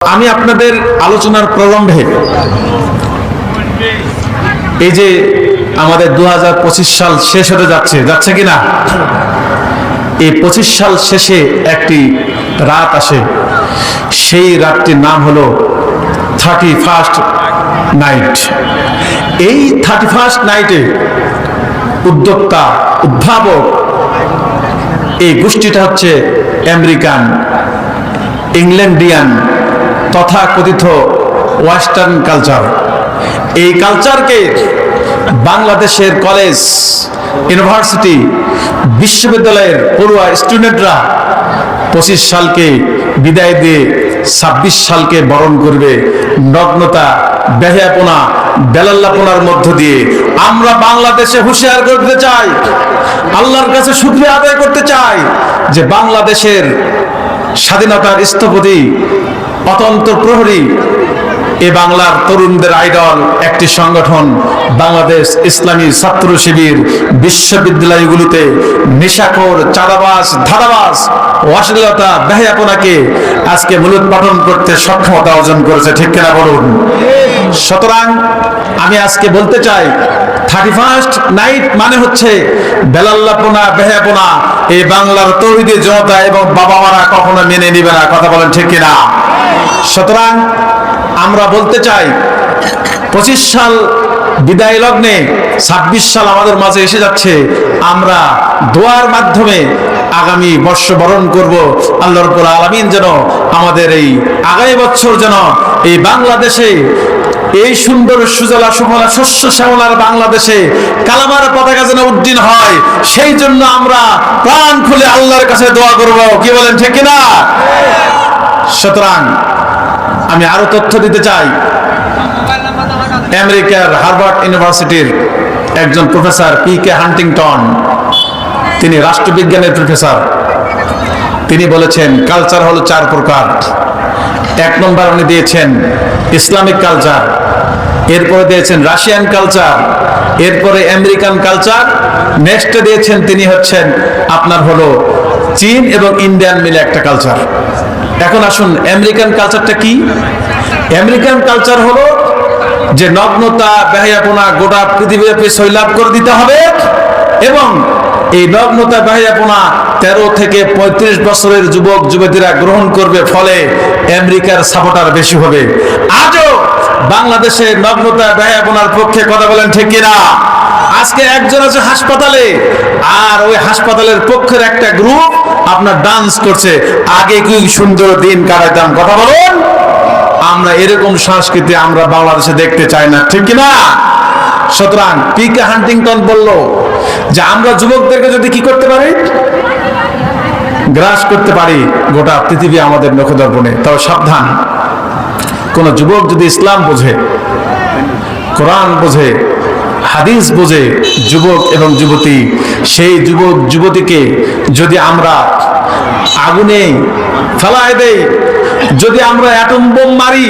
আমি আপনাদের আলোচনার প্রারম্ভে এই যে আমাদের 2025 সাল শেষ হতে যাচ্ছে কিনা, এই 25 সাল শেষে একটি রাত আসে, সেই রাতটির নাম হলো 31st নাইট। এই 31st নাইটে উদ্যোক্তা, উদ্ভাবক এই গোষ্ঠীটা হচ্ছে আমেরিকান, ইংল্যান্ডিয়ান তথা কথিত ওয়েস্টার্ন কালচার। এই কালচারকে বাংলাদেশের কলেজ, ইউনিভার্সিটি, বিশ্ববিদ্যালয়ের পড়ুয়া স্টুডেন্টরা 25 সালকে বিদায় দিয়ে 26 সালকে বরণ করবে নগ্নতা, বেহায়াপনা, বেলাল্লাপনার মধ্য দিয়ে। আমরা বাংলাদেশে হুঁশিয়ার করতে চাই, আল্লাহর কাছে শুকরিয়া আদায় করতে চাই যে বাংলাদেশের স্বাধীনতার স্থপতি, অতন্ত্র প্রহরী, এ বাংলার তরুণদের আইডল একটি সংগঠন বাংলাদেশ ইসলামী ছাত্র শিবির বিশ্ববিদ্যালয়গুলোতে নেশাখোর, চাঁদাবাজ, ধাঁধাবাজ, অশ্লীলতা, বেহায়াপনাকে আজকে মূলোৎপাটন করতে সক্ষমতা অর্জন করেছে, ঠিক কিনা বলুন? সুতরাং আমি আজকে বলতে চাই 31st নাইট মানে হচ্ছে বেলাল্লাপনা, বেহায়াপনা এই বাংলার তৌহিদি জনতা এবং বাবা মারা কখনো মেনে নিবে না, কথা বলেন ঠিক কিনা? সুতরাং আমরা বলতে চাই 25 সাল বিদায় লগ্নে 26 সাল আমাদের মাঝে এসে যাচ্ছে। আমরা দোয়ার মাধ্যমে আগামী বর্ষ বরণ করব। আল্লাহ রাব্বুল আলামিন যেন আমাদের এই আগামী বছর যেন এই বাংলাদেশে, এই সুন্দর সুজলা সুফলা শস্য শ্যামলার বাংলাদেশে কালেমার পতাকা যেন উড্ডীন হয়, সেই জন্য আমরা প্রাণ খুলে আল্লাহর কাছে দোয়া করব, কি বলেন ঠিক কিনা? সুতরাং আমি আরো তথ্য দিতে চাই। আমেরিকার হার্ভার্ড ইউনিভার্সিটির একজন প্রফেসর পি.কে. হান্টিংটন, তিনি রাষ্ট্রবিজ্ঞানের প্রফেসর, তিনি বলেছেন কালচার হলো 4 প্রকার। 1 নম্বর উনি দিয়েছেন ইসলামিক কালচার, এরপরে দিয়েছেন রাশিয়ান কালচার, এরপরে আমেরিকান কালচার, নেক্সটে দিয়েছেন তিনি হচ্ছেন আপনার হলো চীন এবং ইন্ডিয়ান মিলে একটা কালচার। এখন আসুন আমেরিকান কালচারটা কি? আমেরিকান কালচার হলো যে নগ্নতা, বেহায়াপনা গোটা পৃথিবীব্যাপী সৈলাভ করে দিতে হবে এবং এই নগ্নতা, বেহায়াপনা 13 থেকে 35 বছরের যুবক যুবতীরা গ্রহণ করবে, ফলে আমেরিকার সাপোর্টার বেশি হবে। আজও বাংলাদেশে নগ্নতা, বেহায়াপনার পক্ষে কথা বলেন ঠিক কিনা? আজকে একজন আছে হাসপাতালে, আর ওই হাসপাতালের পক্ষের একটা গ্রুপ আপনার ডান্স করছে। আগে কি সুন্দর দিন কাটাইতাম, কথা বলুন। আমরা এরকম সংস্কৃতি আমরা বাংলাদেশে দেখতে চাই না, ঠিক কিনা? সুতরাং পি.কে. হান্টিংটন বলল যে আমরা যুবকদেরকে যদি কি করতে পারি, গ্রাস করতে পারি গোটা পৃথিবী আমাদের নখদর্পণে, তবে সাবধান, কোন যুবক যদি ইসলাম বোঝে, কোরআন বোঝে, হাদিস বোঝে, যুবক এবং যুবতী, সেই যুবক যুবতীকে যদি আমরা আগুনে ফেলায় দেই, যদি আমরা অ্যাটম বোম মারি,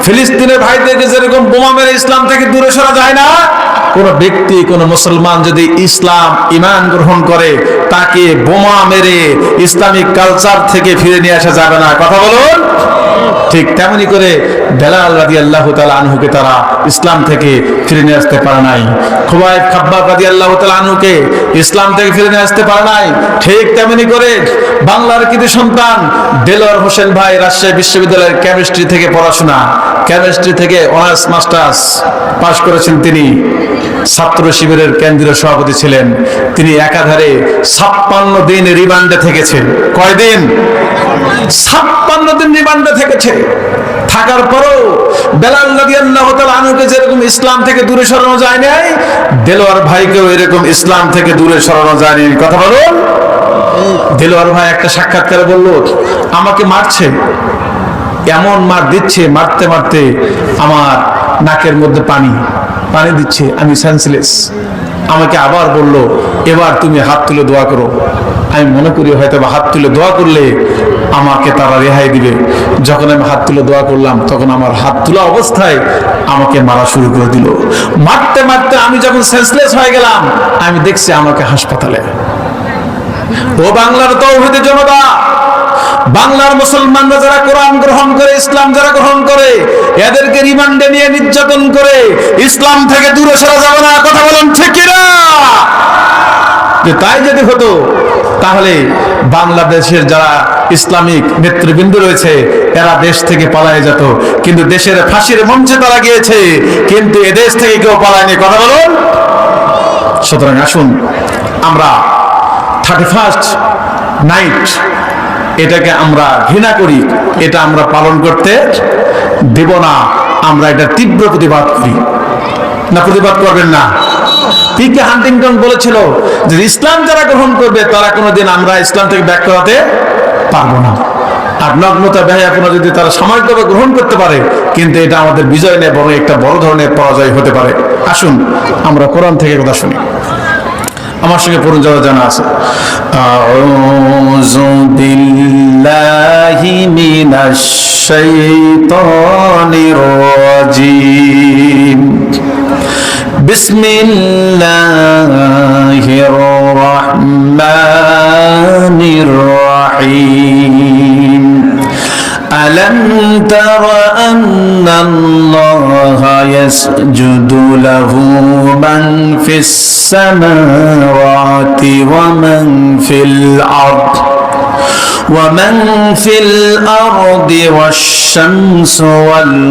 ফিলিস্তিনের ভাইদেরকে যেরকম বোমা মেরে ইসলাম থেকে দূরে সরা যায় না, কোন ব্যক্তি, কোন মুসলমান যদি ইসলাম ঈমান গ্রহণ করে, তাকে বোমা মেরে ইসলামিক কালচার থেকে ফিরে নিয়ে আসা যাবে না, কথা বলুন। ঠিক তেমনি করে বেলাল রাদিয়াল্লাহু তাআলা আনহুকে তারা ইসলাম থেকে ফিরে নিয়ে আসতে পারে নাই, খুবাইব খাব্বাব রাদিয়াল্লাহু তাআলা আনহুকে ইসলাম থেকে ফিরে নিয়ে আসতে পারে নাই। ঠিক তেমনি করে বাংলার কৃতি সন্তান দেলোয়ার হোসেন ভাই রাজশাহী বিশ্ববিদ্যালয়ের কেমিস্ট্রি থেকে পড়াশোনা, কেমিস্ট্রি থেকে অনার্স মাস্টার্স পাশ করেছেন। তিনি ছাত্র শিবিরের কেন্দ্রীয় সভাপতি ছিলেন। তিনি একাধারে 56 দিন রিমান্ডে থেকেছেন। কয়দিন? 56 দিন রিমান্ডে থেকেছে। থাকার পরও বেলাল রাদিয়াল্লাহু তাআলা আনহুকে যেরকম ইসলাম থেকে দূরে সরানো যায় নাই, দেলোয়ার ভাইকেও এরকম ইসলাম থেকে দূরে সরানো যায়নি, কথা বলুন। দেলোয়ার ভাই একটা সাক্ষাৎকারে বলল, আমাকে মারছে, এমন মার দিচ্ছে, মারতে মারতে আমার নাকের মধ্যে পানি দিচ্ছে, আমি সেন্সলেস। আমাকে আবার বলল, এবার তুমি হাত তুলে দোয়া করো। আমি মনে করি হয়তো হাত তুলে দোয়া করলে আমাকে তারা রেহাই দিবে। যখন আমি হাত তুলে দোয়া করলাম, তখন আমার হাত তোলা অবস্থায় আমাকে মারা শুরু করে দিল। মারতে মারতে আমি যখন সেন্সলেস হয়ে গেলাম, আমি দেখছি আমাকে হাসপাতালে। ও বাংলার তৌহিদি জনতা, বাংলার মুসলমানরা যারা কোরআন গ্রহণ করে, ইসলাম যারা গ্রহণ করে, এদেরকে রিমান্ডে নিয়ে নির্যাতন করে ইসলাম থেকে দূরে সরা যাবে না। কথা বলেন ঠিক কিনা? যে তাই যদি হতো তাহলে বাংলাদেশের যারা ইসলামিক নেতৃবৃন্দ রয়েছে এরা দেশ থেকে পালায়ে যেত, কিন্তু দেশের ফাঁসির মঞ্চে তারা গিয়েছে, কিন্তু এদেশ থেকে কেউ পালায়নি। কথা বলুন। সুতরাং আসুন আমরা 31st নাইট এটাকে আমরা ঘৃণা করি, এটা আমরা পালন করতে দেব না। আমরা এটা তীব্র প্রতিবাদ করি। না প্রতিবাদ করবেন না? পি.কে হান্টিংটন বলেছিল যে ইসলাম যারা গ্রহণ করবে তারা কোনোদিন আমরা ইসলাম থেকে ব্যাক করাতে পারবো না। আর নগ্নতা বেহায়াপনা যদি তারা সাময়িকভাবে গ্রহণ করতে পারে, কিন্তু এটা আমাদের বিজয় নেই, বরং একটা বড় ধরনের পরাজয় হতে পারে। আসুন আমরা কোরআন থেকে কথা শুনি। আমার সঙ্গে পড়ুন যারা জানা আছে। আউযু বিল্লাহি মিনাশ শাইতানির রাজিম। বিসমিল্লাহির রাহমানির রাহিম। ألم تر أن الله يسجد له من في السماوات ومن في الأرض والشمس والقمر